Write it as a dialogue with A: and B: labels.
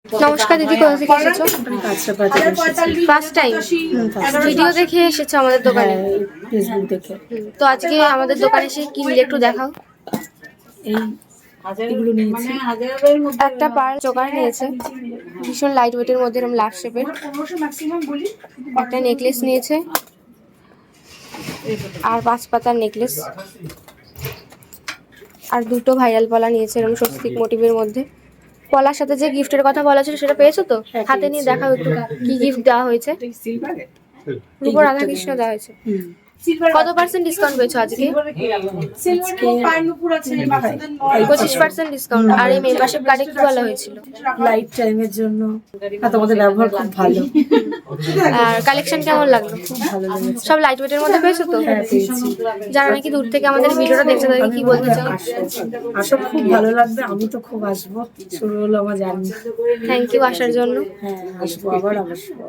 A: নমস্কার দিদি, কোথা থেকে এসেছো? ফার্স্ট টাইম ভিডিও দেখে এসেছো আমাদের দোকানে?
B: ফেসবুক দেখে।
A: তো আজকে আমাদের দোকানে এসে কি নিলে একটু দেখাও।
B: এগুলো নিয়েছি।
A: একটা পার্ল চোকার নিয়েছে, ভীষণ লাইট ওয়েটের মধ্যে, এরকম লাভ শেপের। একটা নেকলেস নিয়েছে, আর 5 পাতার নেকলেস, আর দুটো ভাইরাল পলা নিয়েছে এরকম স্বস্তিক মোটিভের মধ্যে। পলার সাথে যে গিফটের কথা বলা ছিল সেটা পেয়েছো তো? হাতে নিয়ে দেখাও একটু কি গিফট দেওয়া হয়েছে। রূপ রাধা কৃষ্ণ দেওয়া হয়েছে। কত % ডিসকাউন্ট পেয়েছো আজকে? 25% ডিসকাউন্ট। আর এই মেম্বারশিপ কার্ডে কি বলা হয়েছিল?
B: লাইফ টাইমের জন্য। তোমাদের ব্যবহার খুব ভালো।
A: আর কালেকশন কেমন লাগলো?
B: খুব ভালো লেগেছে।
A: সব লাইট ওয়েটের মধ্যে পেয়েছো তো?
B: হ্যাঁ, পেয়েছি।
A: যারা নাকি দূর থেকে আমাদের ভিডিওটা দেখছে তাদেরকে কি বলতে চাও?
B: আসো, খুব ভালো লাগবে। আমি তো খুব আসবো, শুরু হলো আমার জার্নি।
A: থ্যাংক ইউ আসার জন্য।
B: হ্যাঁ, আসবো, আবার আসবো।